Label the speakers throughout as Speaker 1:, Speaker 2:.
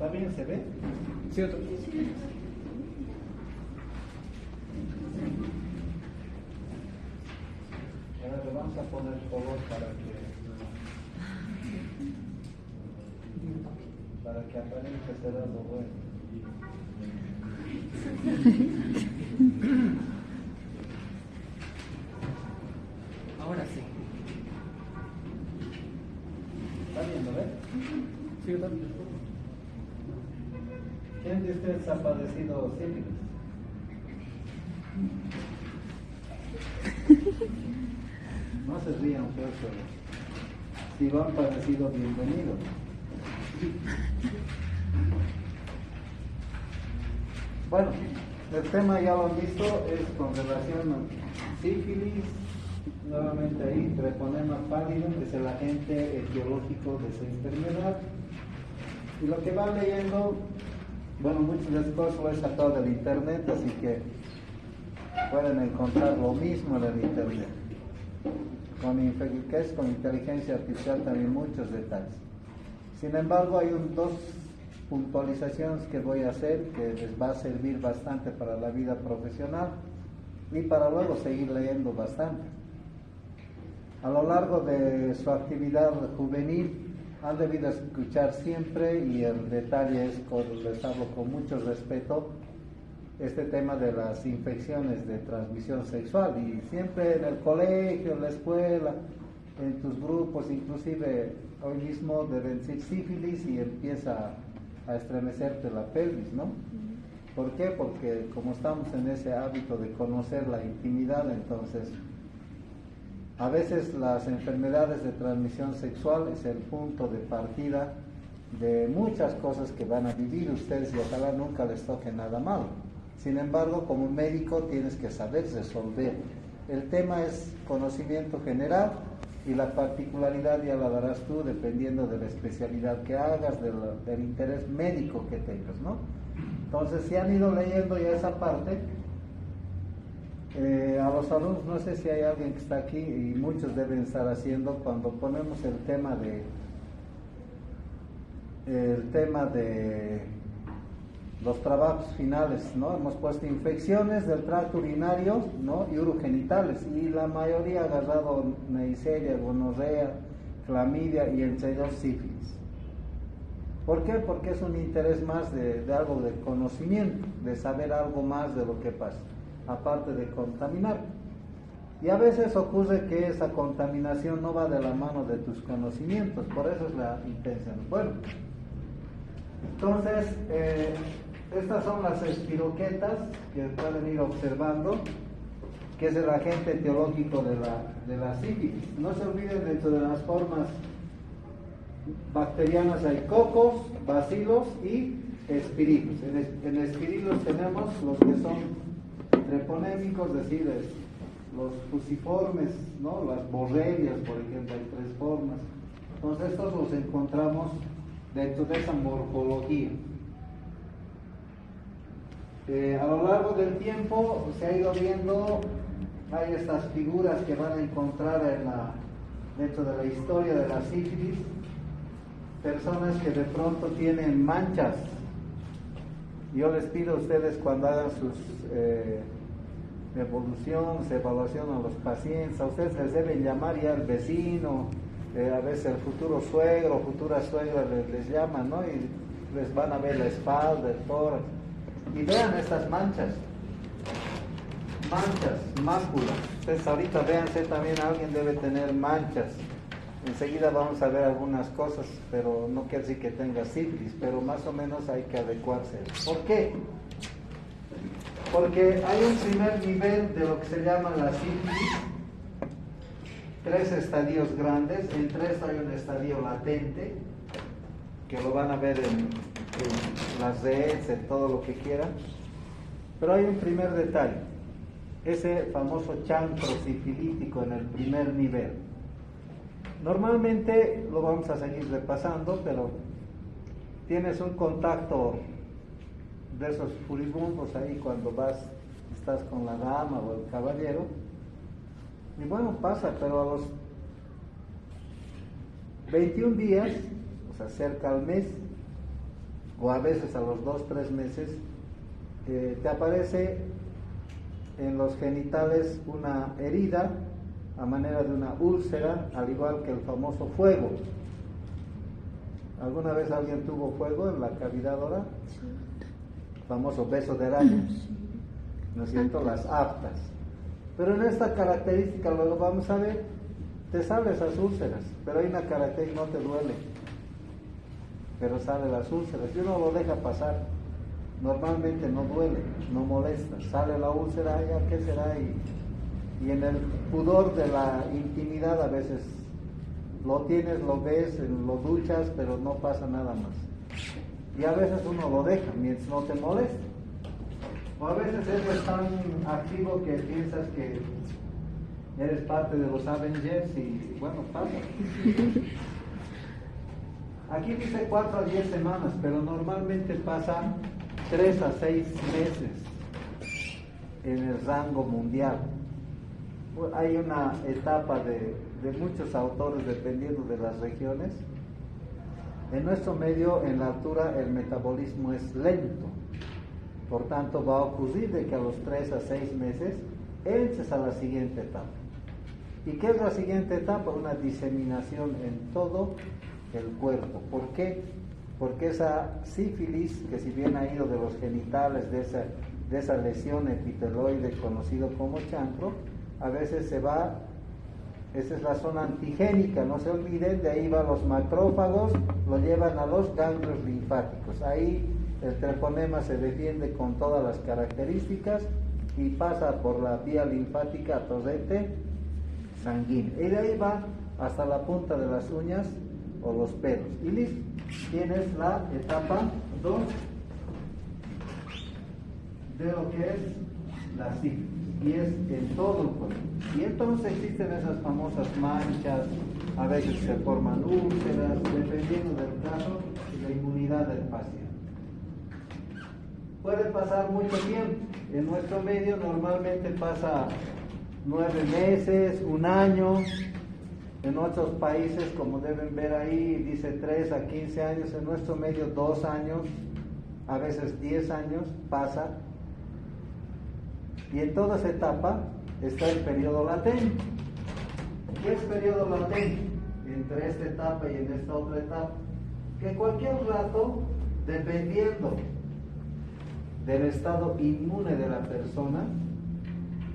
Speaker 1: ¿Está bien? ¿Se ve?
Speaker 2: Sí, otro.
Speaker 1: Ahora le vamos a poner color para que aparente será lo bueno.
Speaker 2: Ahora sí.
Speaker 1: ¿Está viendo, ve?
Speaker 2: Sí, otro.
Speaker 1: ¿Quién de ustedes ha padecido sífilis? No se rían, pues, pero si lo han padecido, bienvenidos. Bueno, el tema ya lo han visto, es con relación a sífilis. Nuevamente ahí, treponema pallidum, que es el agente etiológico de esa enfermedad. Y lo que van leyendo, bueno, muchas de las cosas lo he sacado del internet, así que pueden encontrar lo mismo en el internet. Con inteligencia artificial también muchos detalles. Sin embargo, hay dos puntualizaciones que voy a hacer que les va a servir bastante para la vida profesional y para luego seguir leyendo bastante. A lo largo de su actividad juvenil han debido escuchar siempre, y el detalle es, les hablo con mucho respeto, este tema de las infecciones de transmisión sexual, y siempre en el colegio, en la escuela, en tus grupos, inclusive hoy mismo deben decir sífilis y empieza a estremecerte la pelvis, ¿no? ¿Por qué? Porque como estamos en ese hábito de conocer la intimidad, entonces a veces las enfermedades de transmisión sexual es el punto de partida de muchas cosas que van a vivir ustedes, y ojalá nunca les toque nada malo. Sin embargo, como médico tienes que saber resolver. El tema es conocimiento general y la particularidad ya la darás tú dependiendo de la especialidad que hagas, del interés médico que tengas, ¿no? Entonces, si han ido leyendo ya esa parte, a los alumnos, no sé si hay alguien que está aquí, y muchos deben estar haciendo, cuando ponemos el tema de los trabajos finales, ¿no? Hemos puesto infecciones del tracto urinario, ¿no? Y urogenitales, y la mayoría ha agarrado Neisseria, gonorrea, clamidia y entre ellos sífilis. ¿Por qué? Porque es un interés más de algo de conocimiento, de saber algo más de lo que pasa, aparte de contaminar. Y a veces ocurre que esa contaminación no va de la mano de tus conocimientos, por eso es la intención. Bueno, entonces, estas son las espiroquetas que pueden ir observando, que es el agente etiológico de la sífilis. No se olviden, dentro de las formas bacterianas hay cocos, bacilos y espirilos. En espirilos tenemos los que son treponémicos, es decir, los fusiformes, ¿no? Las borrelias, por ejemplo, hay 3 formas. Entonces estos los encontramos dentro de esa morfología. A lo largo del tiempo se ha ido viendo, hay estas figuras que van a encontrar dentro de la historia de la sífilis, personas que de pronto tienen manchas. Yo les pido a ustedes, cuando hagan sus evaluación a los pacientes, a ustedes les deben llamar ya al vecino, a veces el futuro suegro, futura suegra les llaman, ¿no? Y les van a ver la espalda, el tórax, y vean estas manchas, máculas. Ustedes ahorita véanse también, alguien debe tener manchas. Enseguida vamos a ver algunas cosas, pero no quiere decir que tenga sífilis, pero más o menos hay que adecuarse. ¿Por qué? Porque hay un primer nivel de lo que se llama la sífilis, 3 estadios grandes. Entre esto hay un estadio latente, que lo van a ver en las redes, en todo lo que quieran. Pero hay un primer detalle, ese famoso chancro sifilítico en el primer nivel. Normalmente lo vamos a seguir repasando, pero tienes un contacto de esos furibundos ahí cuando estás con la dama o el caballero, y bueno, pasa, pero a los 21 días, o sea, cerca al mes, o a veces a los 2-3 meses, te aparece en los genitales una herida a manera de una úlcera, al igual que el famoso fuego. ¿Alguna vez alguien tuvo fuego en la cavidad oral?
Speaker 3: Sí.
Speaker 1: Famoso beso de araña, ¿no es cierto? Las aftas. Pero en esta característica, luego vamos a ver, te salen esas úlceras, pero hay una característica, no te duele, pero salen las úlceras, y uno lo deja pasar. Normalmente no duele, no molesta, sale la úlcera, ya qué será, y en el pudor de la intimidad a veces lo tienes, lo ves, lo duchas, pero no pasa nada más. Y a veces uno lo deja mientras no te molesta. O a veces eso es tan activo que piensas que eres parte de los Avengers y bueno, pasa. Aquí dice 4 a 10 semanas, pero normalmente pasa 3 a 6 meses en el rango mundial. Hay una etapa de muchos autores, dependiendo de las regiones. En nuestro medio, en la altura, el metabolismo es lento. Por tanto, va a ocurrir de que a los 3 a 6 meses entres a la siguiente etapa. ¿Y qué es la siguiente etapa? Una diseminación en todo el cuerpo. ¿Por qué? Porque esa sífilis, que si bien ha ido de los genitales, de esa lesión epiteloide conocido como chancro, a veces se va, esa es la zona antigénica, no se olviden, de ahí van los macrófagos, lo llevan a los ganglios linfáticos. Ahí el treponema se defiende con todas las características y pasa por la vía linfática a torrente sanguíneo. Y de ahí va hasta la punta de las uñas o los pelos. Y listo, tienes la etapa 2 de lo que es la sífilis. Y es en todo el cuerpo. Y entonces existen esas famosas manchas, a veces se forman úlceras, dependiendo del caso y la inmunidad del paciente. Puede pasar mucho tiempo. En nuestro medio normalmente pasa 9 meses, 1 año. En otros países, como deben ver ahí, dice 3 a 15 años. En nuestro medio 2 años, a veces 10 años pasa. Y en toda esa etapa está el periodo latente. ¿Qué es periodo latente? Entre esta etapa y en esta otra etapa. Que cualquier rato, dependiendo del estado inmune de la persona,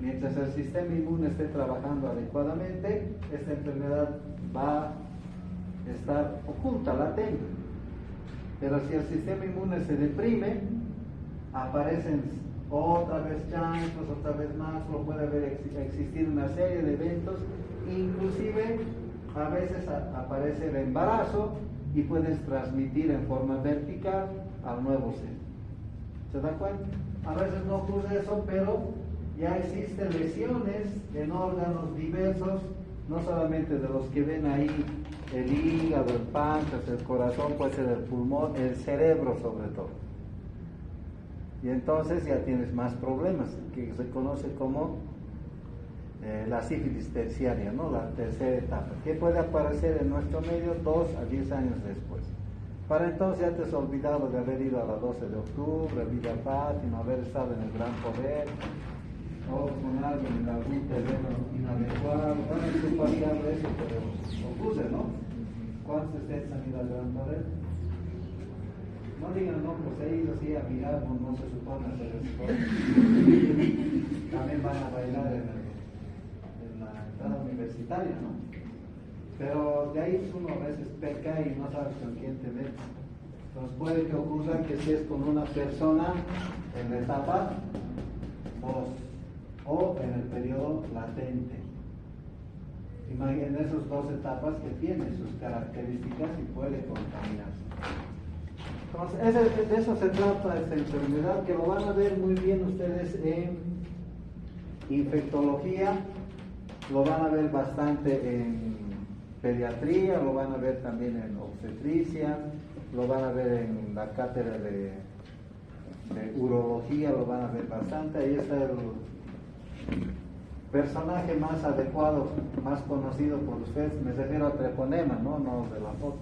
Speaker 1: mientras el sistema inmune esté trabajando adecuadamente, esta enfermedad va a estar oculta, latente. Pero si el sistema inmune se deprime, aparecen otra vez chancros, otra vez más, puede existir una serie de eventos, inclusive a veces aparece el embarazo y puedes transmitir en forma vertical al nuevo ser. ¿Se da cuenta? A veces no ocurre eso, pero ya existen lesiones en órganos diversos, no solamente de los que ven ahí, el hígado, el páncreas, el corazón, puede ser el pulmón, el cerebro sobre todo. Y entonces ya tienes más problemas, que se conoce como la sífilis terciaria, ¿no? La tercera etapa, que puede aparecer en nuestro medio 2 a 10 años después. Para entonces ya te has olvidado de haber ido a la 12 de octubre, a Villa Fátima, haber estado en el Gran Poder, o con alguien en algún terreno inadecuado. Bueno, es un paseado eso, pero ocurre, ¿no? ¿Cuántos de ustedes han ido al Gran Poder? No digan, no, pues he ido así a mirar, no se supone hacer eso. También van a bailar en la entrada universitaria, ¿no? Pero de ahí uno a veces peca y no sabes con quién te metes. Entonces puede que ocurra que si es con una persona en la etapa 2 o en el periodo latente. Imaginen esas 2 etapas que tienen sus características y puede contaminarse. Entonces, de eso se trata esta enfermedad, que lo van a ver muy bien ustedes en infectología, lo van a ver bastante en pediatría, lo van a ver también en obstetricia, lo van a ver en la cátedra de urología, lo van a ver bastante. Ahí está el personaje más adecuado, más conocido por ustedes, me refiero a treponema, no de la foto.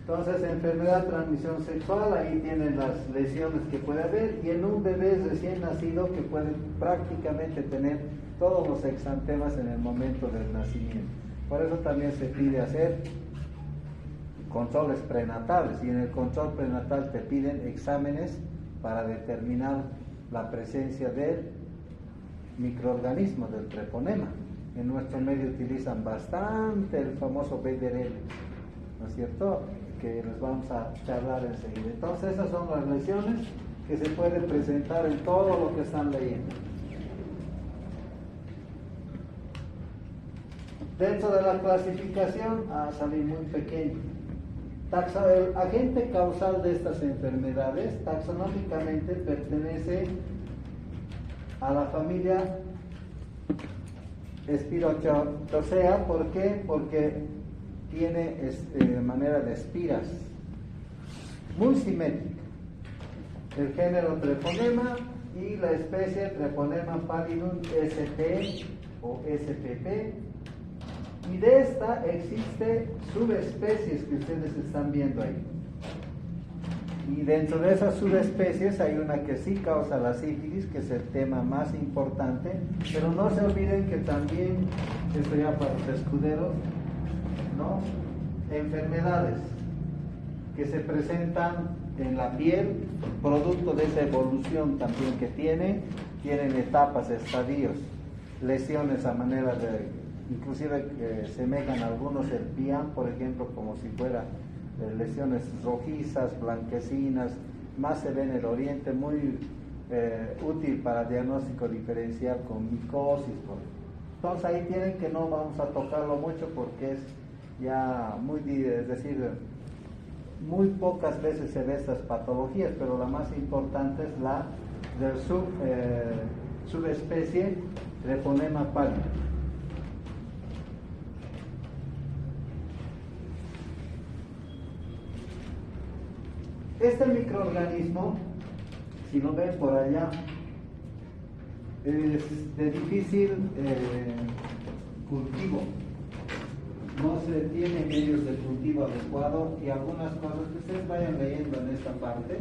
Speaker 1: Entonces, enfermedad de transmisión sexual, ahí tienen las lesiones que puede haber, y en un bebé recién nacido que puede prácticamente tener todos los exantemas en el momento del nacimiento. Por eso también se pide hacer controles prenatales, y en el control prenatal te piden exámenes para determinar la presencia del microorganismo, del treponema. En nuestro medio utilizan bastante el famoso BDRL, ¿no es cierto?, que les vamos a charlar enseguida. Entonces, esas son las lesiones que se pueden presentar en todo lo que están leyendo. Dentro de la clasificación, salí muy pequeño. El agente causal de estas enfermedades taxonómicamente pertenece a la familia Spirochaceae. ¿Por qué? Porque tiene manera de espiras muy simétrica. El género Treponema y la especie Treponema pallidum sp o spp. Y de esta existe subespecies que ustedes están viendo ahí. Y dentro de esas subespecies hay una que sí causa la sífilis, que es el tema más importante, pero no se olviden que también, esto ya para los escuderos, ¿no?, enfermedades que se presentan en la piel, producto de esa evolución también que tienen etapas, estadios, lesiones a manera de, inclusive semejan a algunos el PIAN, por ejemplo, como si fuera lesiones rojizas, blanquecinas, más se ve en el oriente, muy útil para diagnóstico diferencial con micosis. Entonces ahí tienen que no vamos a tocarlo mucho porque es ya muy, es decir, muy pocas veces se ve estas patologías, pero la más importante es la del subespecie Treponema pallidum. Este microorganismo, si lo ven por allá, es de difícil cultivo. No se tiene medios de cultivo adecuado y algunas cosas que ustedes vayan leyendo en esta parte.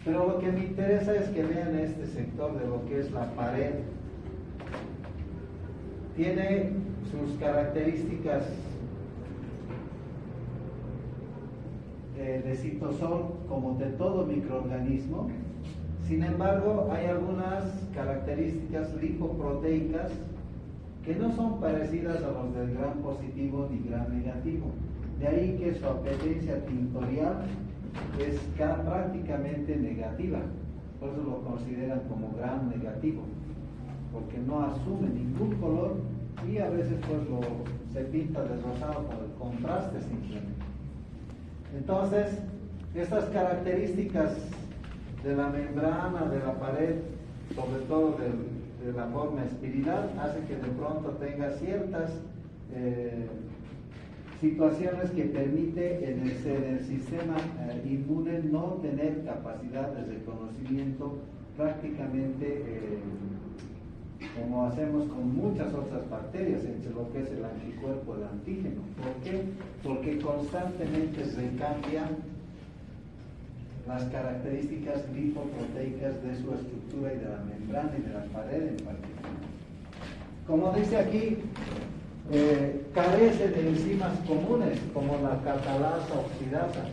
Speaker 1: Pero lo que me interesa es que vean este sector de lo que es la pared. Tiene sus características de citosol como de todo microorganismo. Sin embargo, hay algunas características lipoproteicas que no son parecidas a los del gram positivo ni gram negativo. De ahí que su apetencia tintorial es prácticamente negativa. Por eso lo consideran como gram negativo, porque no asume ningún color y a veces pues se pinta de rosado por el contraste simplemente. Entonces, estas características de la membrana, de la pared, sobre todo de la forma espiral, hace que de pronto tenga ciertas situaciones que permite en el sistema inmune no tener capacidad de reconocimiento prácticamente como hacemos con muchas otras bacterias, entre lo que es el anticuerpo, el antígeno. ¿Por qué? Porque constantemente se cambian las características lipoproteicas de su estructura y de la membrana y de la pared en particular. Como dice aquí, carece de enzimas comunes como la catalasa oxidasa.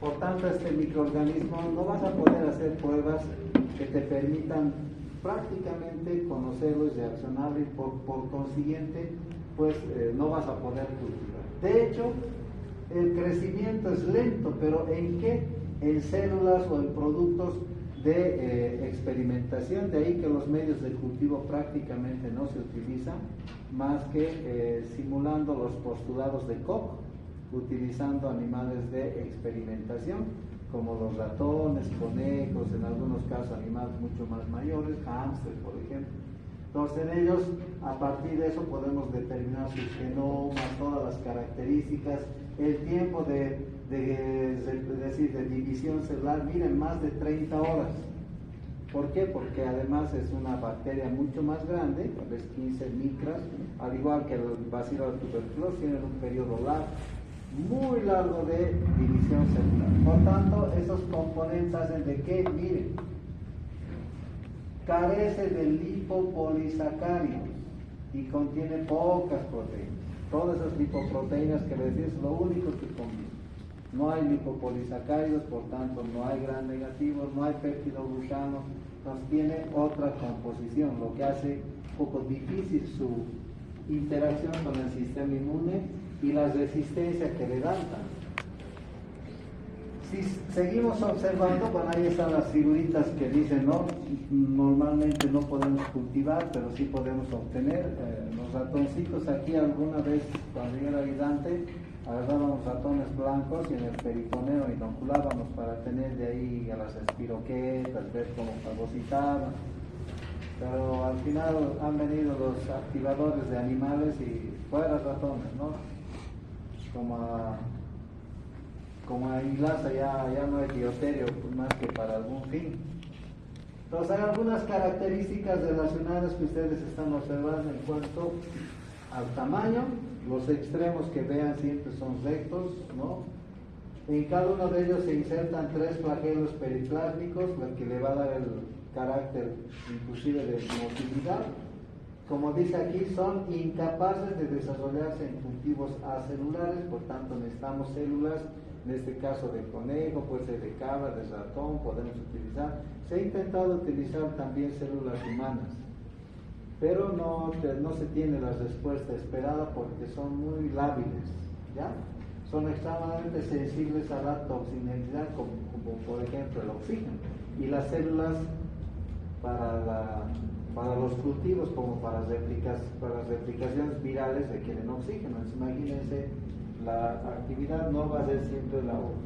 Speaker 1: Por tanto, este microorganismo no vas a poder hacer pruebas que te permitan prácticamente conocerlo y reaccionarlo, y por consiguiente pues no vas a poder cultivar. De hecho, el crecimiento es lento, pero ¿en qué? En células o en productos de experimentación. De ahí que los medios de cultivo prácticamente no se utilizan más que simulando los postulados de Koch, utilizando animales de experimentación como los ratones, conejos, en algunos casos animales mucho más mayores, hámster por ejemplo. Entonces en ellos, a partir de eso podemos determinar sus genomas, todas las características, el tiempo de división celular, miren, más de 30 horas. ¿Por qué? Porque además es una bacteria mucho más grande, tal vez 15 micras, al igual que el bacilo de tuberculosis, tienen un periodo largo. muy largo de división celular. Por tanto, esos componentes hacen de que, miren, carece de lipopolisacáridos y contiene pocas proteínas. Todas esas lipoproteínas que les digo es lo único que contiene. No hay lipopolisacáridos, por tanto no hay gran negativo, no hay peptidoglucanos, nos tiene otra composición, lo que hace un poco difícil su interacción con el sistema inmune y la resistencia que le dan también. Si seguimos observando, bueno, ahí están las figuritas que dicen, no, normalmente no podemos cultivar, pero sí podemos obtener. Los ratoncitos aquí alguna vez, cuando yo era ayudante, agarrábamos ratones blancos y en el peritoneo inoculábamos para tener de ahí a las espiroquetas, ver cómo fagocitaban. Pero al final han venido los activadores de animales y fuera ratones, ¿no? Como a Inglasa ya no hay dioterio más que para algún fin. Entonces hay algunas características relacionadas que ustedes están observando en cuanto al tamaño. Los extremos que vean siempre son rectos, ¿no? En cada uno de ellos se insertan 3 flagelos periplásmicos, lo que le va a dar el carácter inclusive de motilidad. Como dice aquí, son incapaces de desarrollarse en cultivos acelulares, por tanto necesitamos células, en este caso de conejo, puede ser de cabra, de ratón, podemos utilizar. Se ha intentado utilizar también células humanas, pero no se tiene la respuesta esperada porque son muy lábiles, ¿ya? Son extremadamente sensibles a la toxicidad, como por ejemplo el oxígeno, y las células para los cultivos, como para replicaciones virales, requieren oxígeno. Entonces, imagínense, la actividad no va a ser siempre la otra.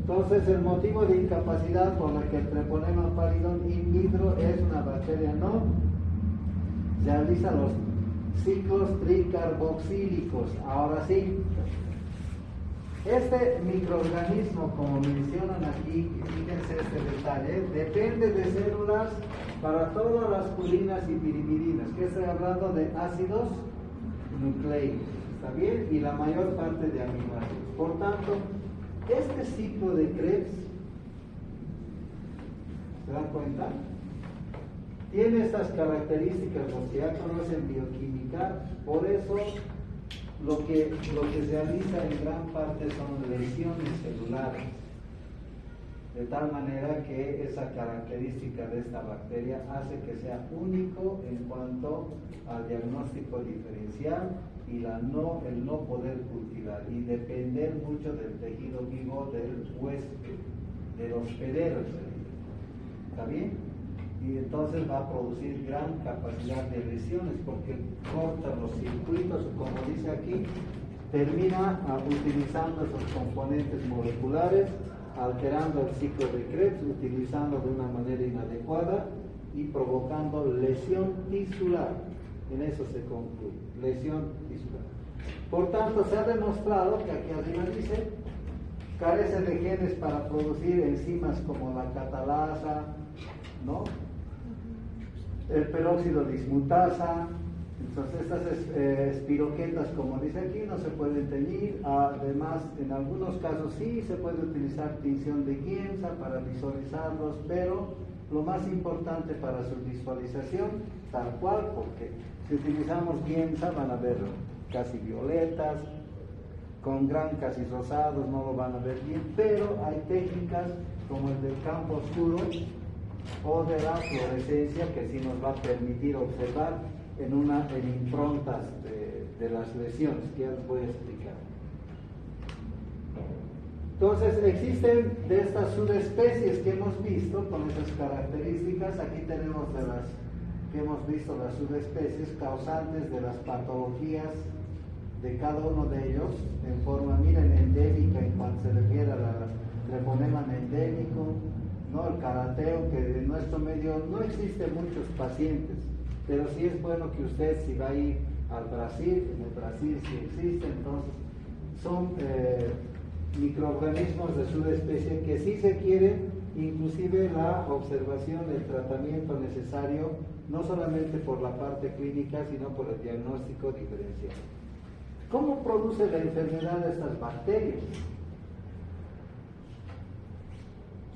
Speaker 1: Entonces, el motivo de incapacidad por la que el Treponema pallidum in vitro es una bacteria no realiza los ciclos tricarboxílicos. Ahora sí, este microorganismo, como mencionan aquí, fíjense este detalle, depende de células para todas las purinas y pirimidines, que estoy hablando de ácidos nucleicos, ¿está bien? Y la mayor parte de aminoácidos. Por tanto, este ciclo de Krebs, ¿se dan cuenta? Tiene estas características, los que ya conocen bioquímica, por eso lo que se realiza en gran parte son lesiones celulares, de tal manera que esa característica de esta bacteria hace que sea único en cuanto al diagnóstico diferencial y el no poder cultivar y depender mucho del tejido vivo del huésped, del hospedero. ¿Está bien? Y entonces va a producir gran capacidad de lesiones porque corta los circuitos, como dice aquí, termina utilizando esos componentes moleculares, alterando el ciclo de Krebs, utilizando de una manera inadecuada y provocando lesión tisular. En eso se concluye, lesión tisular. Por tanto, se ha demostrado que aquí arriba dice, carece de genes para producir enzimas como la catalasa, ¿no? El peróxido dismutasa. Entonces estas espiroquetas, como dice aquí, no se pueden teñir. Además, en algunos casos sí se puede utilizar tinción de Giemsa para visualizarlos, pero lo más importante para su visualización, tal cual, porque si utilizamos Giemsa van a ver casi violetas, con gran casi rosados, no lo van a ver bien, pero hay técnicas como el del campo oscuro o de la fluorescencia que sí nos va a permitir observar en improntas de las lesiones, que ya les voy a explicar. Entonces, existen de estas subespecies que hemos visto con esas características. Aquí tenemos que hemos visto las subespecies causantes de las patologías de cada uno de ellos en forma, miren, endémica en cuanto se refiere a la treponema endémico, ¿no? El carateo, que en nuestro medio no existen muchos pacientes, pero sí es bueno que usted, si va a ir al Brasil, en el Brasil sí existe. Entonces son microorganismos de subespecie que sí se quieren, inclusive la observación, el tratamiento necesario, no solamente por la parte clínica, sino por el diagnóstico diferencial. ¿Cómo produce la enfermedad de estas bacterias?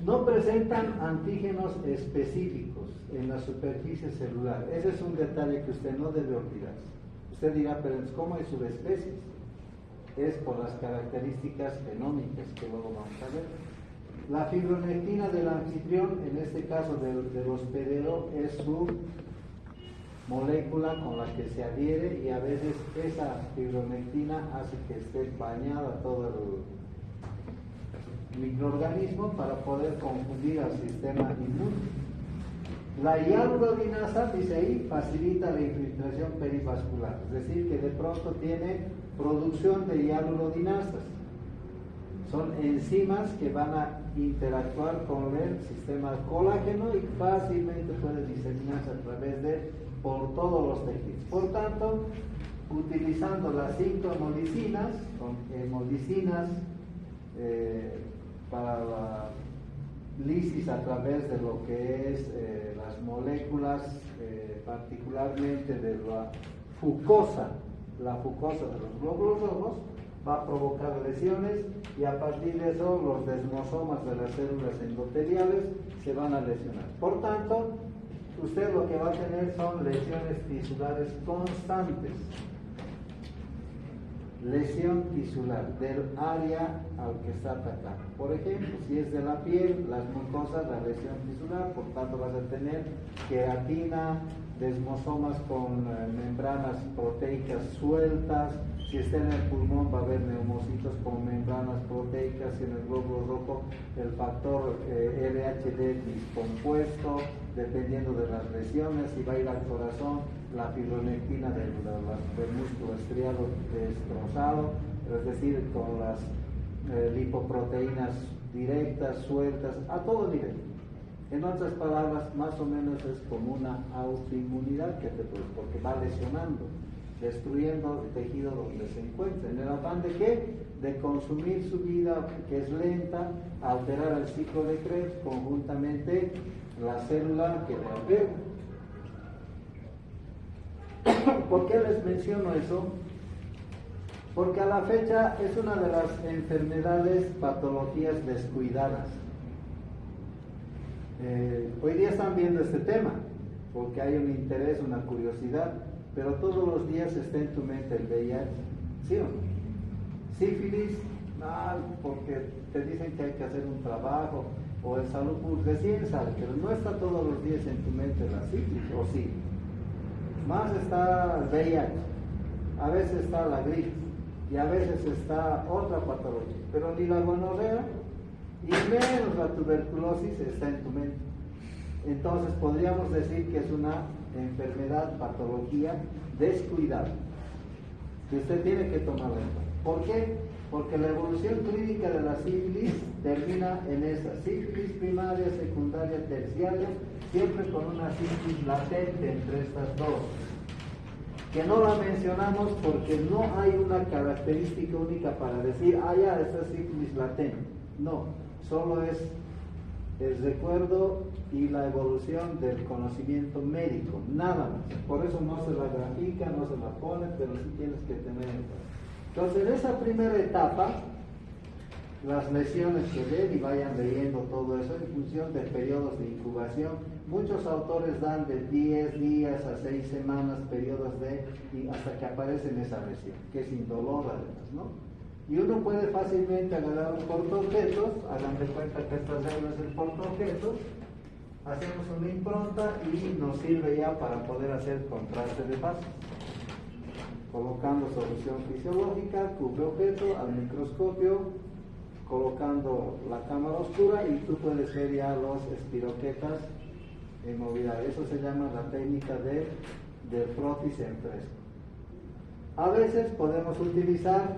Speaker 1: No presentan antígenos específicos en la superficie celular. Ese es un detalle que usted no debe olvidar. Usted dirá, pero ¿cómo hay subespecies? Es por las características genómicas que luego vamos a ver. La fibronectina del anfitrión, en este caso del hospedero, es su molécula con la que se adhiere, y a veces esa fibronectina hace que esté bañada todo el microorganismo para poder confundir al sistema inmune. La hialuronidasa, dice ahí, facilita la infiltración perivascular, es decir, que de pronto tiene producción de hialuronidasas. Son enzimas que van a interactuar con el sistema colágeno y fácilmente puede diseminarse a través por todos los tejidos. Por tanto, utilizando las 5 hemolicinas, con hemolicinas para la lisis a través de lo que es las moléculas, particularmente de la fucosa de los glóbulos rojos, va a provocar lesiones, y a partir de eso los desmosomas de las células endoteliales se van a lesionar. Por tanto, usted lo que va a tener son lesiones tisulares constantes. Lesión tisular del área al que está atacando. Por ejemplo, si es de la piel, las mucosas, la lesión tisular, por tanto vas a tener queratina, desmosomas con membranas proteicas sueltas. Si está en el pulmón va a haber neumocitos con membranas proteicas, y en el glóbulo rojo el factor LHD discompuesto, dependiendo de las lesiones. Si va a ir al corazón, la fibronectina del músculo estriado destrozado, es decir, con las lipoproteínas directas, sueltas, a todo nivel. En otras palabras, más o menos es como una autoinmunidad que te produce, porque va lesionando, destruyendo el tejido donde se encuentra. ¿En el afán de qué? De consumir su vida, que es lenta, alterar el ciclo de Krebs, conjuntamente la célula que le alberga. ¿Por qué les menciono eso? Porque a la fecha es una de las enfermedades, patologías descuidadas. Hoy día están viendo este tema, porque hay un interés, una curiosidad, pero todos los días está en tu mente el VIH, ¿sí o no? Sífilis, porque te dicen que hay que hacer un trabajo, o el salud pública, recién sale, pero no está todos los días en tu mente la sífilis, o sí. Más está el VIH, a veces está la gripe, y a veces está otra patología, pero ni la gonorrea y menos la tuberculosis está en tu mente. Entonces podríamos decir que es una enfermedad, patología descuidada, que usted tiene que tomarla en cuenta. ¿Por qué? Porque la evolución clínica de la sífilis termina en esa sífilis primaria, secundaria, terciaria, siempre con una sífilis latente entre estas dos, que no la mencionamos porque no hay una característica única para decir, ya, esta es sífilis latente. No, solo es el recuerdo y la evolución del conocimiento médico, nada más. Por eso no se la grafica, no se la pone, pero sí tienes que tener en cuenta. Entonces, en esa primera etapa, las lesiones que ven y vayan leyendo todo eso en función de periodos de incubación. Muchos autores dan de 10 días a 6 semanas periodos y hasta que aparece esa lesión, que es indolor además, ¿no? Y uno puede fácilmente agarrar un portaobjetos, hagan de cuenta que esta célula es el portaobjetos, hacemos una impronta y nos sirve ya para poder hacer contraste de fases. Colocando solución fisiológica, cubre objeto al microscopio, colocando la cámara oscura y tú puedes ver ya los espiroquetas en movilidad. Eso se llama la técnica de prótesis en fresco. A veces podemos utilizar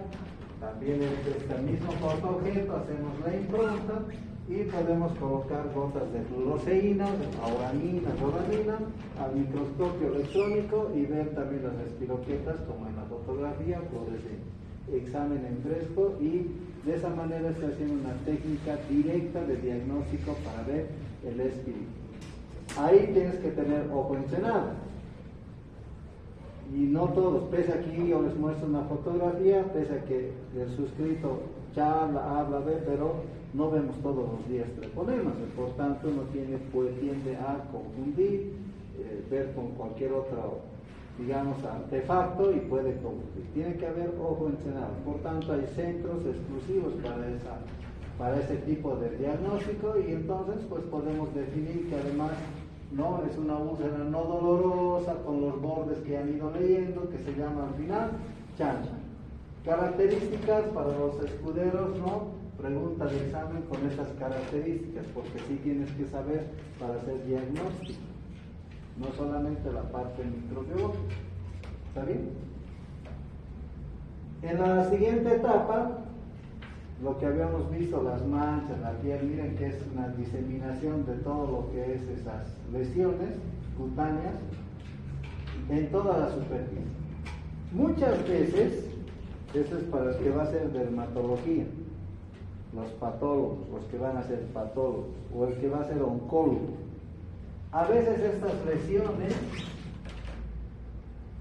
Speaker 1: también este mismo portaobjeto, hacemos la impronta y podemos colocar gotas de fluoresceína, auramina, rodanina al microscopio electrónico y ver también las espiroquetas como en la fotografía, fluoresceína. Examen en fresco, y de esa manera está haciendo una técnica directa de diagnóstico para ver el espíritu. Ahí tienes que tener ojo entrenado. Y no todos, pese a que yo les muestro una fotografía, pese a que el suscrito charla, habla, ve, pero no vemos todos los días treponemas, por tanto uno tiende a confundir, ver con cualquier otro, digamos, artefacto y puede confundir. Tiene que haber ojo entrenado, por tanto hay centros exclusivos para ese tipo de diagnóstico y entonces pues podemos definir que además no es una úlcera no dolorosa con los bordes que han ido leyendo, que se llama al final chancha. Características para los escuderos, ¿no? Pregunta de examen con estas características, porque sí tienes que saber para hacer diagnóstico, no solamente la parte microbiológica. ¿Está bien? En la siguiente etapa, lo que habíamos visto, las manchas, la piel, miren que es una diseminación de todo lo que es esas lesiones cutáneas en toda la superficie. Muchas veces, eso es para el que va a hacer dermatología, los patólogos, los que van a ser patólogos, o el que va a ser oncólogo. A veces estas lesiones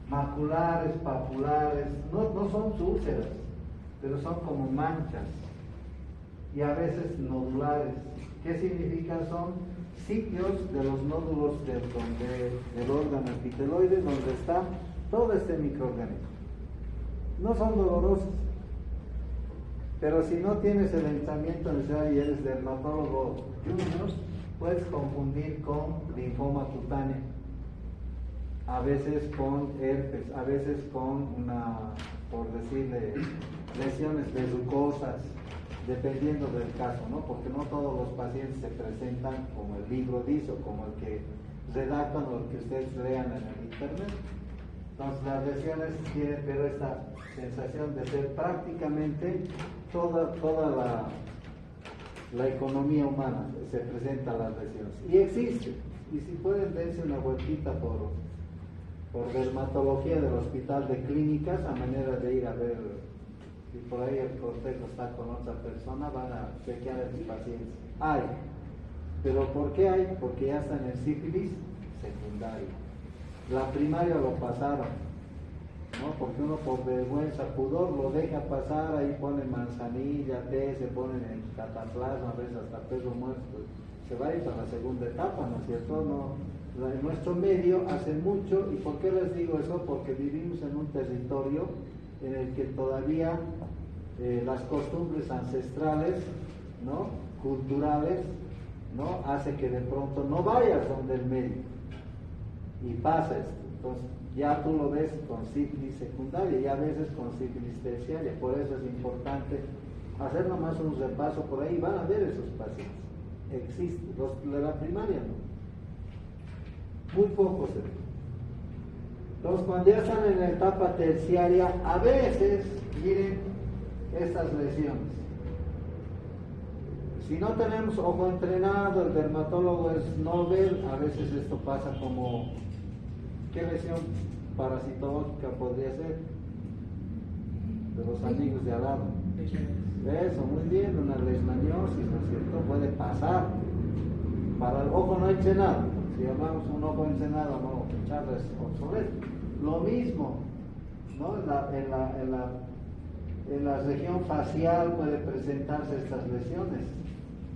Speaker 1: maculares, papulares, no son úlceras, pero son como manchas, y a veces nodulares. ¿Qué significa? Son sitios de los nódulos del órgano epiteloide donde está todo este microorganismo. No son dolorosos, pero si no tienes el entrenamiento necesario y eres dermatólogo junior, puedes confundir con linfoma cutáneo, a veces con herpes, a veces con por decirle, lesiones verrucosas, dependiendo del caso, ¿no? Porque no todos los pacientes se presentan como el libro dice, o como el que redactan o el que ustedes lean en el internet. Entonces las lesiones tienen pero esta sensación de ser prácticamente toda la economía humana se presenta a las lesiones. Y existe. Y si pueden darse una vueltita por dermatología del hospital de clínicas, a manera de ir a ver si por ahí el cortejo está con otra persona, van a chequear a los pacientes. Hay. ¿Pero por qué hay? Porque ya están en sífilis secundaria. La primaria lo pasaron, ¿no? Porque uno por vergüenza, pudor, lo deja pasar, ahí pone manzanilla, té, se ponen en cataplasma, a veces hasta peso muerto, se va a ir para la segunda etapa, ¿no es cierto? En nuestro medio hace mucho, ¿y por qué les digo eso? Porque vivimos en un territorio en el que todavía las costumbres ancestrales, ¿no? Culturales, ¿no? Hace que de pronto no vayas donde el médico y pasa esto. Entonces ya tú lo ves con sífilis secundaria y a veces con sífilis terciaria. Por eso es importante hacer nomás un repaso por ahí, van a ver esos pacientes. Existen, los de la primaria no, muy pocos se ven. Entonces cuando ya están en la etapa terciaria, a veces miren estas lesiones. Si no tenemos ojo entrenado, el dermatólogo es novel, a veces esto pasa como, ¿qué lesión parasitológica podría ser? De los amigos de al lado. Eso, muy bien, una leishmaniosis, ¿no es cierto? Puede pasar. Para el ojo no entrenado, si hablamos un ojo entrenado, no, charla es obsoleto. Lo mismo, ¿no? En la región facial puede presentarse estas lesiones.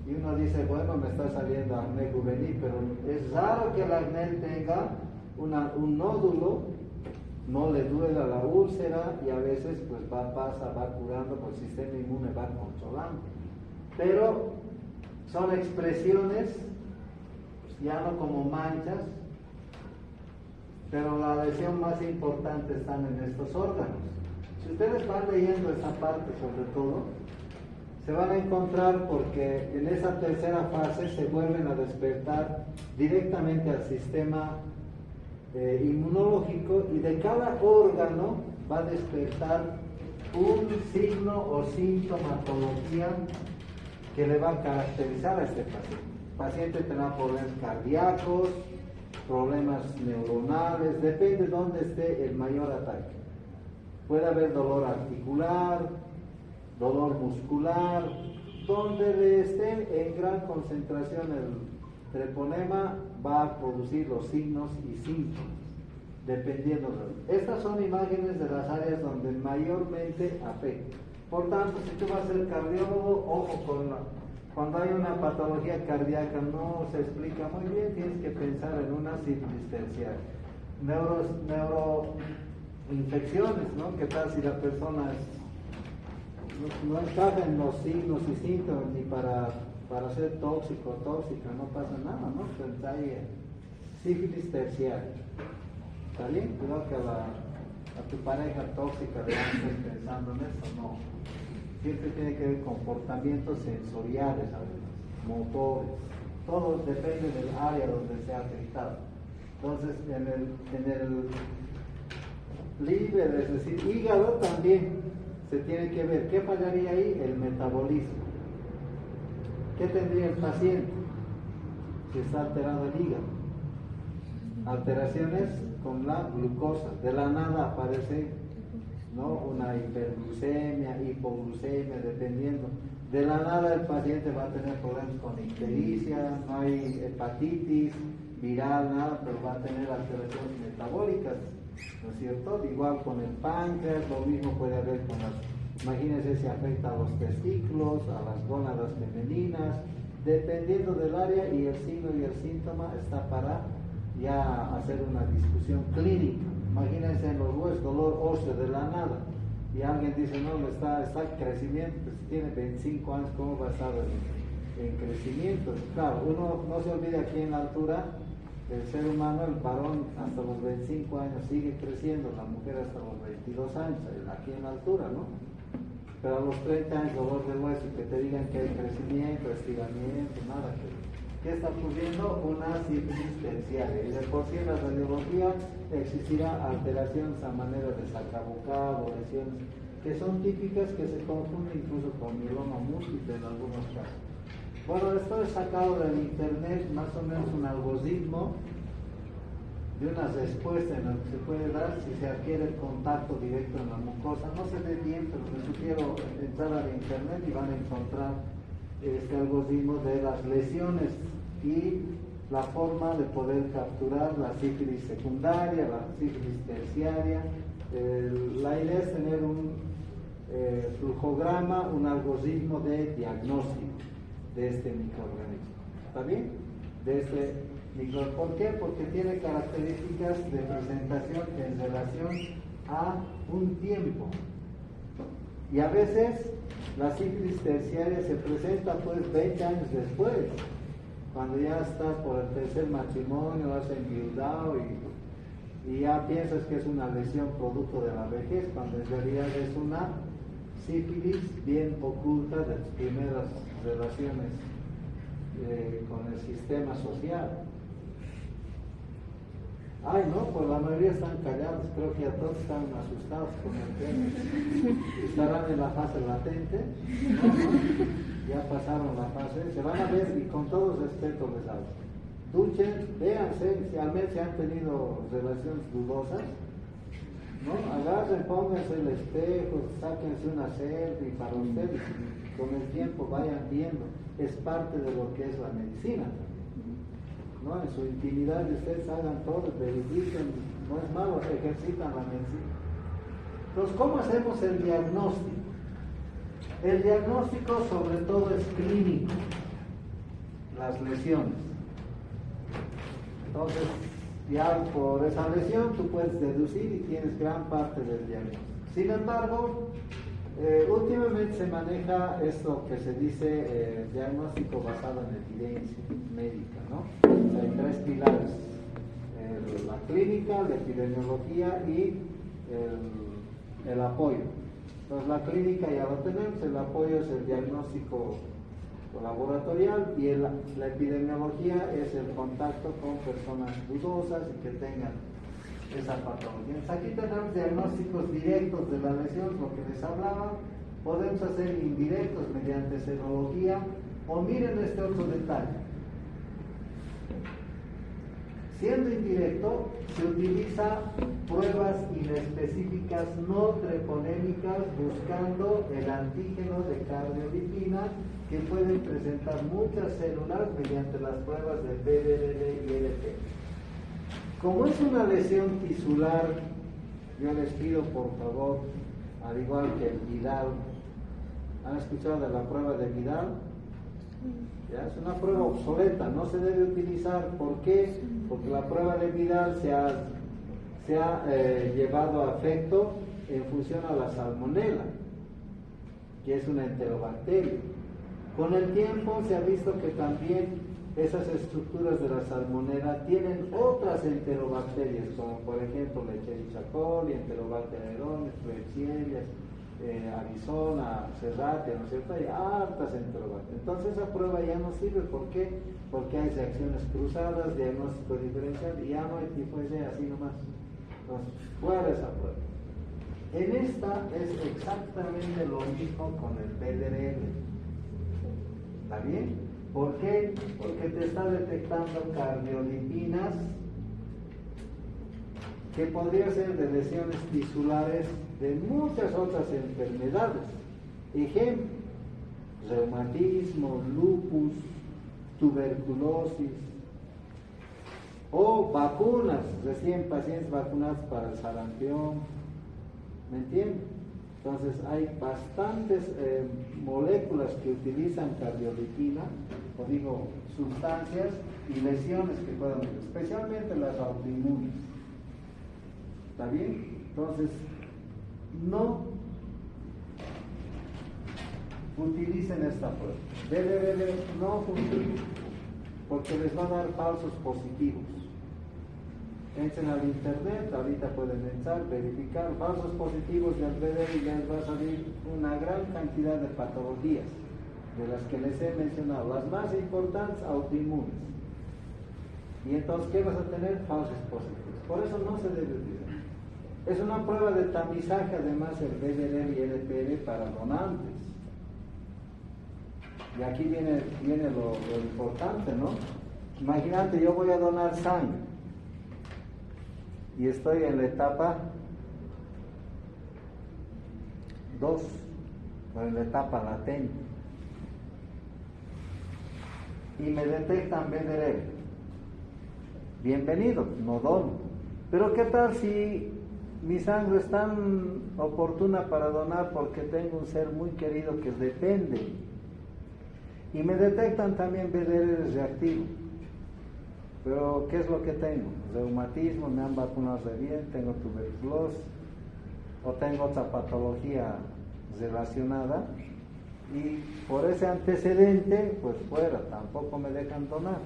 Speaker 1: Y uno dice, bueno, me está saliendo acné juvenil, pero es raro que el acné tenga un nódulo, no le duela la úlcera y a veces pues va curando, pues el sistema inmune va controlando. Pero son expresiones, pues, ya no como manchas, pero la lesión más importante están en estos órganos. Si ustedes van leyendo esa parte sobre todo, se van a encontrar porque en esa tercera fase se vuelven a despertar directamente al sistema inmunológico y de cada órgano va a despertar un signo o sintomatología que le va a caracterizar a este paciente. El paciente tendrá problemas cardíacos, problemas neuronales, depende de dónde esté el mayor ataque. Puede haber dolor articular, dolor muscular, donde esté en gran concentración el treponema va a producir los signos y síntomas. dependiendo. Estas son imágenes de las áreas donde mayormente afecta. Por tanto, si tú vas a ser cardiólogo, ojo cuando hay una patología cardíaca no se explica muy bien, tienes que pensar en una sífilis terciaria. Neuroinfecciones, ¿no? ¿Qué tal si la persona no encaja en los signos y síntomas ni para ser tóxico o tóxica? No pasa nada, ¿no? Entonces hay sífilis terciaria. ¿Está bien? Cuidado que a tu pareja tóxica le estés pensando en eso, no. Siempre tiene que ver comportamientos sensoriales, motores. Todo depende del área donde se ha afectado. Entonces, en el liver, es decir, hígado también se tiene que ver. ¿Qué fallaría ahí? El metabolismo. ¿Qué tendría el paciente si está alterado el hígado? Alteraciones con la glucosa. De la nada aparece, ¿no?, una hiperglucemia, hipoglucemia, dependiendo. De la nada el paciente va a tener problemas con ictericia, no hay hepatitis viral, nada, pero va a tener alteraciones metabólicas, ¿no es cierto? Igual con el páncreas, lo mismo puede haber con imagínense si afecta a los testículos, a las gónadas femeninas, dependiendo del área, y el signo y el síntoma está para ya hacer una discusión clínica. Imagínense en los huesos, dolor óseo de la nada, y alguien dice, no, está en crecimiento, pues tiene 25 años, ¿cómo va a estar en crecimiento? Claro, uno no se olvide aquí en la altura, el ser humano, el varón hasta los 25 años sigue creciendo, la mujer hasta los 22 años, aquí en la altura, ¿no? Pero a los 30 años dolor de hueso, que te digan que hay crecimiento, estiramiento, nada que... ¿Qué está ocurriendo? Una sífilis terciaria. Y de por sí en la radiología existirá alteraciones a manera de sacrobocado, lesiones que son típicas, que se confunden incluso con mieloma múltiple en algunos casos. Bueno, esto es sacado del internet, más o menos un algoritmo de unas respuestas en las que se puede dar si se adquiere el contacto directo en la mucosa. No se ve bien, pero les sugiero entrar al internet y van a encontrar este algoritmo de las lesiones y la forma de poder capturar la sífilis secundaria, la sífilis terciaria. La idea es tener un flujograma, un algoritmo de diagnóstico de este microorganismo. ¿Está bien? De este microorganismo. ¿Por qué? Porque tiene características de presentación en relación a un tiempo. Y a veces la sífilis terciaria se presenta pues 20 años después, cuando ya estás por el tercer matrimonio, has enviudado y ya piensas que es una lesión producto de la vejez, cuando en realidad es una sífilis bien oculta de tus primeras relaciones con el sistema social. Ay, no, pues la mayoría están callados, creo que a todos están asustados con el tema. Estarán en la fase latente, ¿no? Ya pasaron la fase, se van a ver, y con todo respeto les hablo. Duchen, véanse, si al menos se han tenido relaciones dudosas, ¿no? Agarren, pónganse el espejo, sáquense una selfie para ustedes, y con el tiempo vayan viendo. Es parte de lo que es la medicina, ¿no? En su intimidad ustedes hagan todo, verifiquen, no es malo, ejercitan la medicina. Entonces, ¿cómo hacemos el diagnóstico? El diagnóstico sobre todo es clínico, las lesiones. Entonces, ya por esa lesión tú puedes deducir y tienes gran parte del diagnóstico. Sin embargo, últimamente se maneja esto que se dice diagnóstico basado en evidencia médica, ¿no? O sea, hay tres pilares: la clínica, la epidemiología y el apoyo. Entonces la clínica ya lo tenemos, el apoyo es el diagnóstico laboratorial y la epidemiología es el contacto con personas dudosas y que tengan esa patología. Entonces, aquí tenemos diagnósticos directos de la lesión, lo que les hablaba. Podemos hacer indirectos mediante serología, o miren este otro detalle. Siendo indirecto, se utiliza pruebas inespecíficas no treponémicas buscando el antígeno de cardiolipina, que pueden presentar muchas células mediante las pruebas de PDL y LP. Como es una lesión tisular, yo les pido por favor, al igual que el Vidal, ¿han escuchado de la prueba de Vidal? ¿Ya? Es una prueba obsoleta, no se debe utilizar. ¿Por qué? Porque la prueba de Vidal se ha llevado a efecto en función a la salmonela, que es una enterobacteria. Con el tiempo se ha visto que también esas estructuras de la salmonela tienen otras enterobacterias, como por ejemplo Leisherichia coli, Enterobacter aerones, Klebsiella, Arizona, Serratia, ¿no es cierto? Hay hartas enterobacterias. Entonces esa prueba ya no sirve. ¿Por qué? Porque hay reacciones cruzadas, diagnóstico diferencial, y ya no hay tipo de así nomás. Entonces, fuera esa prueba. En esta es exactamente lo mismo con el PDRL. ¿Está bien? ¿Por qué? Porque te está detectando cardiolipinas que podrían ser de lesiones tisulares de muchas otras enfermedades. Ejemplo, reumatismo, lupus, tuberculosis, o vacunas, recién pacientes vacunados para el sarampión. ¿Me entienden? Entonces hay bastantes moléculas que utilizan cardiolipina, o digo, sustancias y lesiones que puedan haber, especialmente las autoinmunes. ¿Está bien? Entonces, no utilicen esta prueba. BDRL no funciona, porque les va a dar falsos positivos. Entren al internet, ahorita pueden entrar, verificar falsos positivos del BDRL y les va a salir una gran cantidad de patologías, de las que les he mencionado. Las más importantes, autoinmunes. Y entonces, ¿qué vas a tener? Falsos positivos. Por eso no se debe utilizar. Es una prueba de tamizaje, además, el BDRL y el LPR para donantes. Y aquí viene lo importante, ¿no? Imagínate, yo voy a donar sangre y estoy en la etapa 2, o en la etapa latente, y me detectan BDRL. Bienvenido, no dono. Pero ¿qué tal si mi sangre es tan oportuna para donar porque tengo un ser muy querido que depende? Y me detectan también BDRL reactivo. Pero ¿qué es lo que tengo? Reumatismo, me han vacunado re bien, tengo tuberculosis, o tengo otra patología relacionada, y por ese antecedente, pues fuera, tampoco me dejan donar.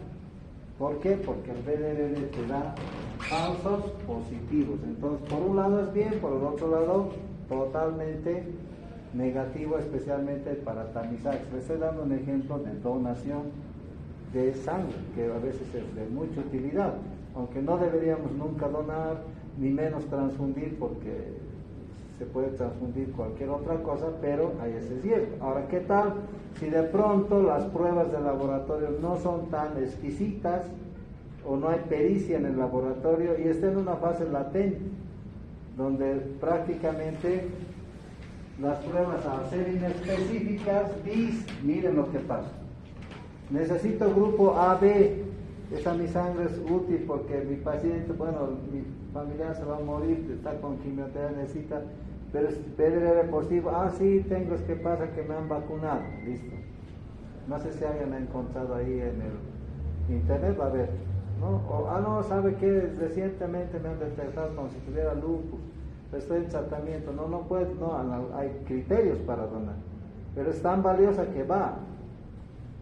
Speaker 1: ¿Por qué? Porque el BDRL te da falsos positivos. Entonces, por un lado es bien, por el otro lado, totalmente negativo, especialmente para tamizaje. Les estoy dando un ejemplo de donación de sangre, que a veces es de mucha utilidad, aunque no deberíamos nunca donar, ni menos transfundir, porque se puede transfundir cualquier otra cosa, pero hay ese riesgo. Ahora, ¿qué tal si de pronto las pruebas de laboratorio no son tan exquisitas, o no hay pericia en el laboratorio y está en una fase latente, donde prácticamente las pruebas, al ser inespecíficas, miren lo que pasa? Necesito grupo AB, esa mi sangre es útil porque mi paciente, bueno, mi familiar se va a morir, está con quimioterapia, necesita, pero es BDRL positivo. Sí, tengo, es que pasa que me han vacunado, listo. No sé si alguien ha encontrado ahí en el internet, va a ver, ¿no? O, no, ¿sabe qué? Recientemente me han detectado como si tuviera lupus, estoy en tratamiento, no puede, hay criterios para donar, pero es tan valiosa que va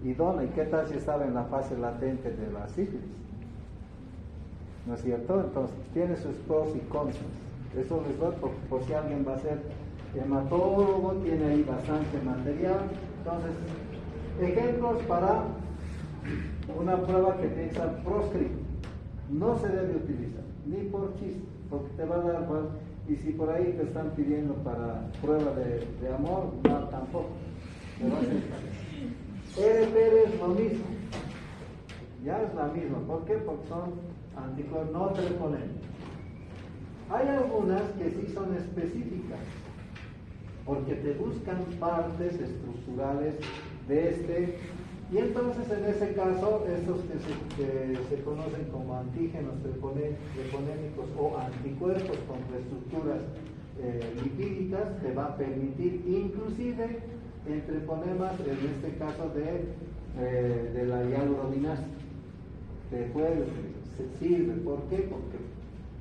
Speaker 1: y dona. ¿Y qué tal si estaba en la fase latente de la sífilis? ¿No es cierto? Entonces, tiene sus pros y contras. Eso les doy por si alguien va a ser hematólogo, tiene ahí bastante material. Entonces, ejemplos para una prueba que tiene que estar proscrita. No se debe utilizar, ni por chiste, porque te va a dar mal. Y si por ahí te están pidiendo para prueba de amor, no, tampoco. Te va a hacer. LPR es lo mismo, ya es la misma. ¿Por qué? Porque son anticuerpos no treponentes. Hay algunas que sí son específicas, porque te buscan partes estructurales de este Y entonces en ese caso, estos que se conocen como antígenos treponémicos o anticuerpos con reestructuras lipídicas, te va a permitir inclusive en treponemas, en este caso de la hialuronidasa, se sirve. ¿Por qué? Porque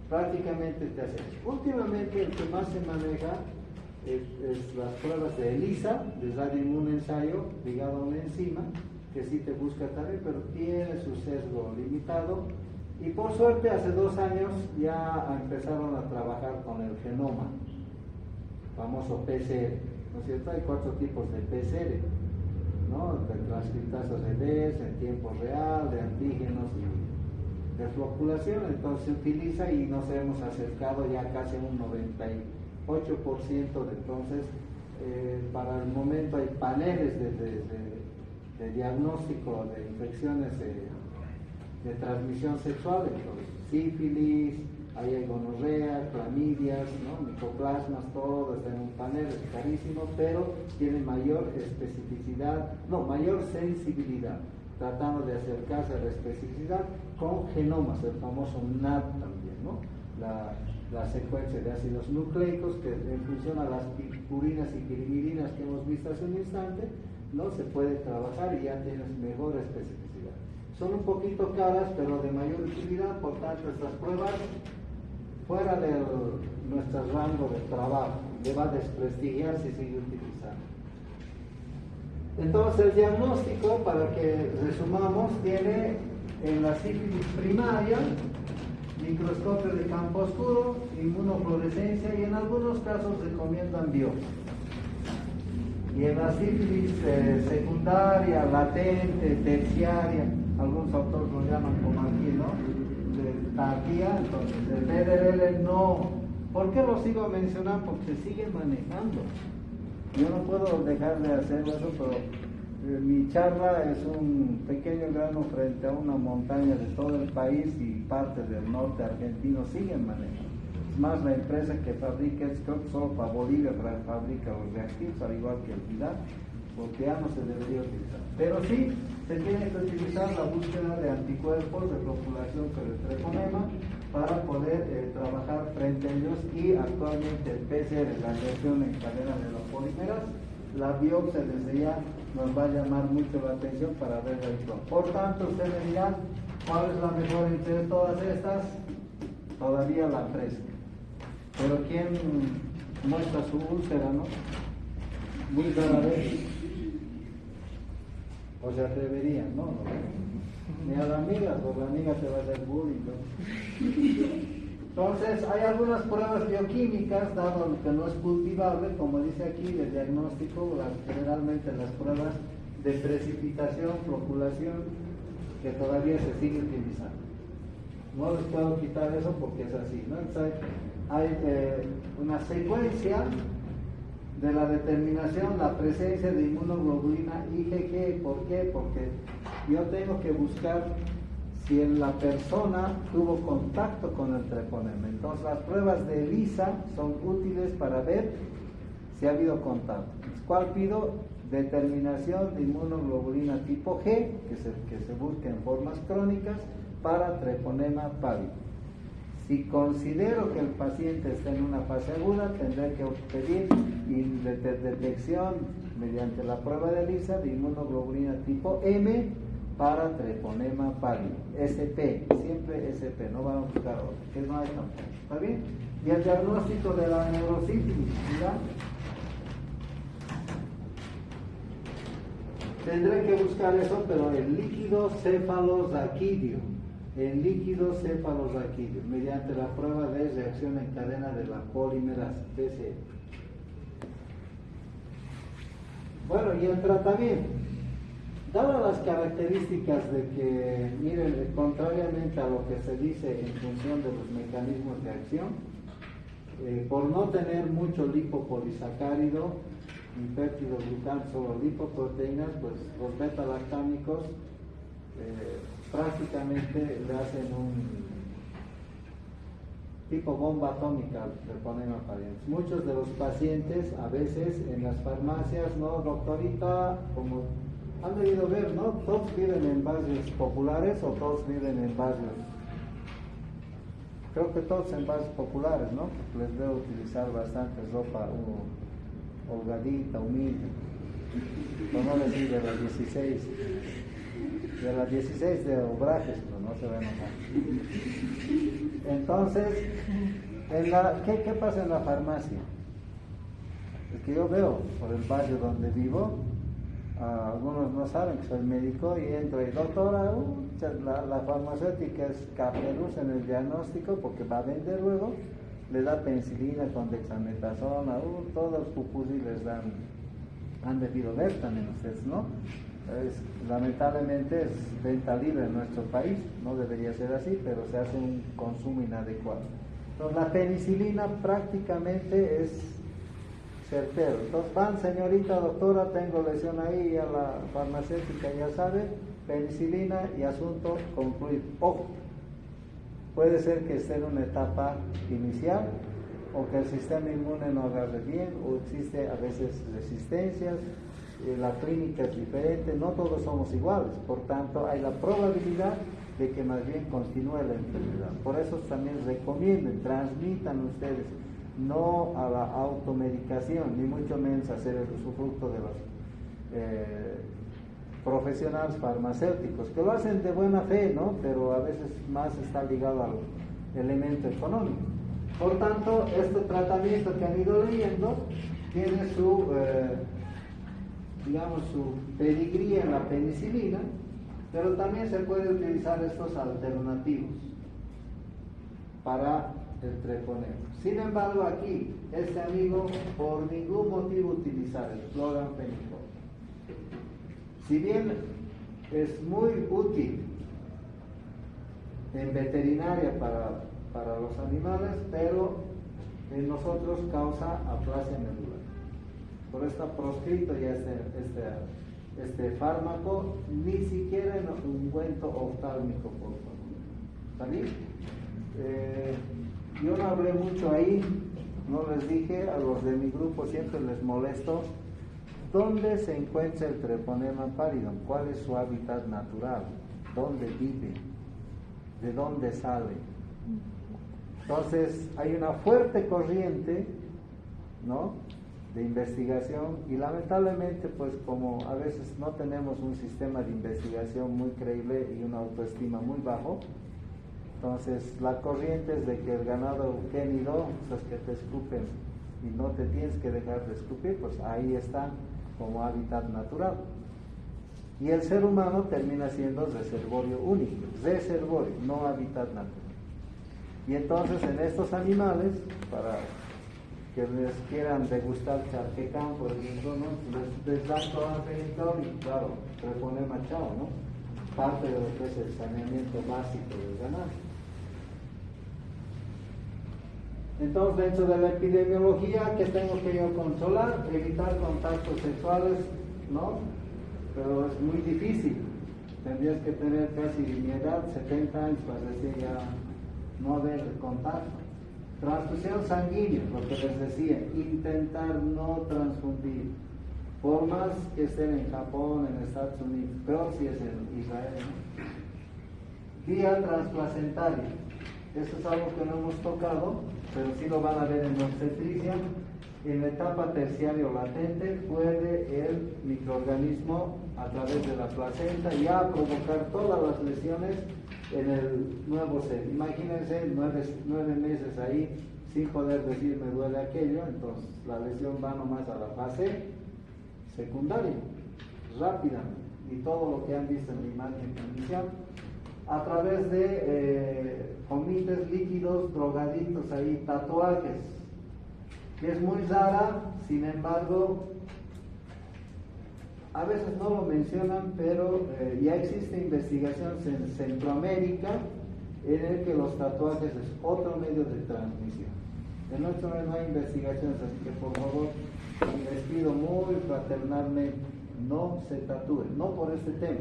Speaker 1: prácticamente te hace. Últimamente el que más se maneja es las pruebas de ELISA, de radioinmunensayo ligado a una enzima, que sí te busca también, pero tiene su sesgo limitado. Y por suerte hace 2 años ya empezaron a trabajar con el genoma, famoso PCR, ¿no es cierto? Hay 4 tipos de PCR, ¿no? De transcriptasa reversa, en tiempo real, de antígenos y de floculación. Entonces se utiliza y nos hemos acercado ya casi a un 98%. Entonces, para el momento hay paneles de diagnóstico de infecciones de transmisión sexual, entonces sífilis, ahí hay gonorrea, clamidias, ¿no? Micoplasmas, todo está en un panel, es carísimo, pero tiene mayor especificidad, no, mayor sensibilidad, tratando de acercarse a la especificidad con genomas, el famoso NAT también, ¿no? La secuencia de ácidos nucleicos que en función a las purinas y pirimidines que hemos visto hace un instante, ¿no? Se puede trabajar y ya tienes mejor especificidad. Son un poquito caras, pero de mayor utilidad, por tanto estas pruebas fuera de nuestro rango de trabajo, le va a desprestigiar si sigue utilizando. Entonces el diagnóstico, para que resumamos, tiene en la sífilis primaria microscopio de campo oscuro, inmunofluorescencia y en algunos casos recomiendan biopsia. Y en la sífilis secundaria, latente, terciaria, algunos autores lo llaman como aquí, ¿no? De tardía, entonces el BDRL no. ¿Por qué lo sigo mencionando? Porque se sigue manejando. Yo no puedo dejar de hacer eso, pero mi charla es un pequeño grano frente a una montaña de todo el país y partes del norte argentino siguen manejando. Es más, la empresa que fabrica, creo que solo para Bolivia fabrica los reactivos, al igual que el Pilar, porque ya no se debería utilizar. Pero sí, se tiene que utilizar la búsqueda de anticuerpos de floculación con el treponema para poder trabajar frente a ellos, y actualmente el PCR, la reacción en cadena de los polímeros, la biopsia desde ya nos va a llamar mucho la atención para ver el flow. Por tanto, usted me dirá, ¿cuál es la mejor entre todas estas? Todavía la fresca. Pero ¿quién muestra su úlcera, no? Muy rara vez. O se atrevería, ¿no? Ni a la amiga, o la amiga te va a hacer bullying, ¿no? Entonces, hay algunas pruebas bioquímicas, dado que no es cultivable, como dice aquí, de diagnóstico, generalmente las pruebas de precipitación, floculación, que todavía se sigue utilizando. No les puedo quitar eso porque es así, ¿no? Entonces, hay una secuencia de la determinación, la presencia de inmunoglobulina IgG. ¿Por qué? Porque yo tengo que buscar si la persona tuvo contacto con el treponema. Entonces las pruebas de ELISA son útiles para ver si ha habido contacto. ¿Cuál pido? Determinación de inmunoglobulina tipo G, que se busca en formas crónicas para treponema pálido. Si considero que el paciente está en una fase aguda, tendré que pedir detección mediante la prueba de ELISA de inmunoglobulina tipo M para treponema pálido. SP, siempre SP, no vamos a buscar otro, que no hay tampoco. ¿Está bien? Y el diagnóstico de la neurosífilis, ¿verdad? Tendré que buscar eso, pero el líquido cefalorraquídeo, mediante la prueba de reacción en cadena de la polimerasa, PCR. Bueno, y el tratamiento. Dadas las características de que, miren, contrariamente a lo que se dice en función de los mecanismos de acción, por no tener mucho lipopolisacárido, péptido glucán, solo lipoproteínas, pues los beta-lactámicos prácticamente le hacen un tipo bomba atómica al treponema pariens. Muchos de los pacientes a veces en las farmacias, no doctorita, como Han debido ver, ¿no? Todos viven en barrios populares o todos viven en barrios. Creo que todos en barrios populares, ¿no? Les veo utilizar bastante ropa holgadita, humilde. Por no decir de las 16. De las 16 de obrajes, pero no se ve nada. Entonces, ¿qué pasa en la farmacia? Es que yo veo por el barrio donde vivo, algunos no saben que soy médico y entro y doctora, la farmacéutica es capeluz en el diagnóstico porque va a vender luego, le da penicilina con dexametasona, todos los pupusí les dan, han debido ver también ustedes, ¿no? Lamentablemente es venta libre en nuestro país, no debería ser así, pero se hace un consumo inadecuado. Entonces la penicilina prácticamente es certero. Entonces van, señorita doctora, tengo lesión ahí, a la farmacéutica ya sabe, penicilina y asunto concluido. Ojo, puede ser que esté en una etapa inicial o que el sistema inmune no agarre bien o existe a veces resistencias, la clínica es diferente, no todos somos iguales, por tanto hay la probabilidad de que más bien continúe la enfermedad. Por eso también recomienden, transmitan ustedes, no a la automedicación, ni mucho menos hacer el usufructo de los profesionales farmacéuticos, que lo hacen de buena fe, ¿no? Pero a veces más está ligado al elemento económico. Por tanto, este tratamiento que han ido leyendo tiene su, digamos, su pedigrí en la penicilina, pero también se puede utilizar estos alternativos para el treponema. Sin embargo, aquí, este amigo por ningún motivo utilizar el cloranfenicol. Si bien es muy útil en veterinaria para los animales, pero en nosotros causa aplasia medular. Por eso está proscrito ya este fármaco, ni siquiera en ungüento oftálmico, por favor. ¿Está bien? Yo no hablé mucho ahí, no les dije, a los de mi grupo siempre les molesto, ¿dónde se encuentra el Treponema pallidum? ¿Cuál es su hábitat natural? ¿Dónde vive? ¿De dónde sale? Entonces, hay una fuerte corriente, ¿no?, de investigación y lamentablemente, pues como a veces no tenemos un sistema de investigación muy creíble y una autoestima muy bajo, entonces la corriente es de que el ganado euquénido, esos que te escupen y no te tienes que dejar de escupir, pues ahí están como hábitat natural. Y el ser humano termina siendo reservorio único, reservorio, no hábitat natural. Y entonces en estos animales, para que les quieran degustar charquecán, por ejemplo, ¿no?, les dan cloranfenicol y claro, treponema chao, ¿no? Parte de lo que es el saneamiento básico del ganado. Entonces, dentro de la epidemiología, ¿qué tengo que yo controlar? Evitar contactos sexuales, ¿no? Pero es muy difícil. Tendrías que tener casi mi edad, 70 años, para decir ya no haber contacto. Transfusión sanguínea, lo que les decía, intentar no transfundir. Por más que estén en Japón, en Estados Unidos, peor si es en Israel, ¿no? Vía transplacentaria. Eso es algo que no hemos tocado, pero sí lo van a ver en obstetricia. En la etapa terciaria o latente puede el microorganismo a través de la placenta ya provocar todas las lesiones en el nuevo ser. Imagínense 9 meses ahí sin poder decir me duele aquello, entonces la lesión va nomás a la fase secundaria, rápida, y todo lo que han visto en la imagen inicial, a través de comités líquidos, drogaditos ahí, tatuajes, que es muy rara, sin embargo, a veces no lo mencionan, pero ya existe investigación en Centroamérica en el que los tatuajes es otro medio de transmisión. En nuestro medio no hay investigaciones, así que por favor, les pido muy fraternalmente, no se tatúen, no por este tema,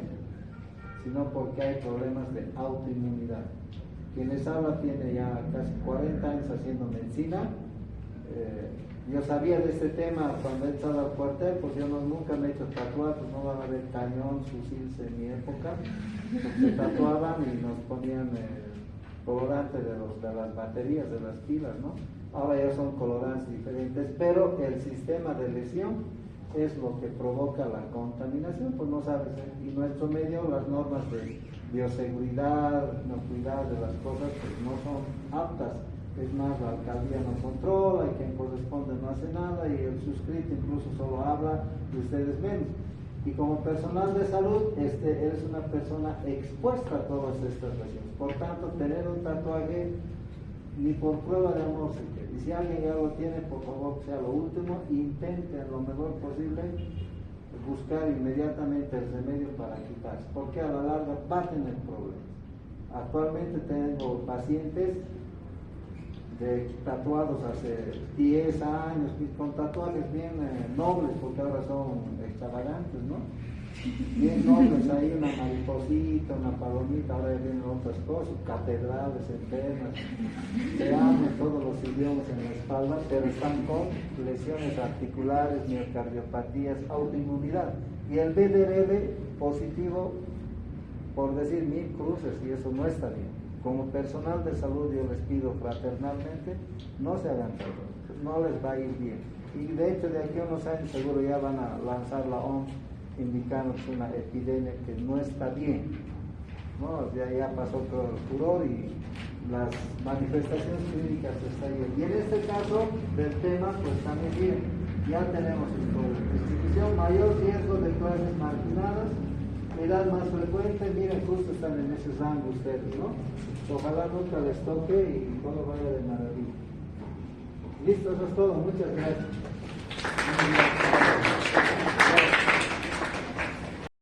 Speaker 1: sino porque hay problemas de autoinmunidad. Quien les habla tiene ya casi 40 años haciendo medicina, Yo sabía de este tema cuando he entrado al cuartel, pues yo nunca me he hecho tatuajes, no van a ver cañón, fusiles en mi época. Se tatuaban y nos ponían colorante de las baterías, de las pilas, ¿no? Ahora ya son colorantes diferentes, pero el sistema de lesión es lo que provoca la contaminación, pues no sabes, y nuestro medio, las normas de bioseguridad, inocuidad de las cosas, pues no son aptas. Es más, la alcaldía no controla y quien corresponde no hace nada y el suscrito incluso solo habla de ustedes menos. Y como personal de salud, eres una persona expuesta a todas estas lesiones. Por tanto, tener un tatuaje ni por prueba de amor se quiere. Y si alguien ya lo tiene, por favor, que sea lo último, intente en lo mejor posible buscar inmediatamente el remedio para quitarse, porque a la larga va a tener problemas. Actualmente tengo pacientes tatuados hace 10 años, con tatuajes bien nobles, porque ahora son extravagantes, ¿no? Bien nobles, ahí una mariposita, una palomita, ahora vienen otras cosas, catedrales enteras, se aman todos los idiomas en la espalda, pero están con lesiones articulares, miocardiopatías, autoinmunidad. Y el BDRL positivo, por decir 1000 cruces, y eso no está bien. Como personal de salud yo les pido fraternalmente, no se hagan tatuajes, no les va a ir bien. Y de hecho de aquí a unos años seguro ya van a lanzar la OMS indicando que es una epidemia que no está bien, ¿no? Ya pasó todo el furor y las manifestaciones clínicas están bien. Y en este caso del tema, pues también bien, ya tenemos distribución, mayor riesgo de clases marginadas, edad más frecuente, miren, justo están en ese rango ustedes, ¿no? Ojalá nunca les toque y todo vaya de maravilla. Listo, eso es todo, muchas gracias.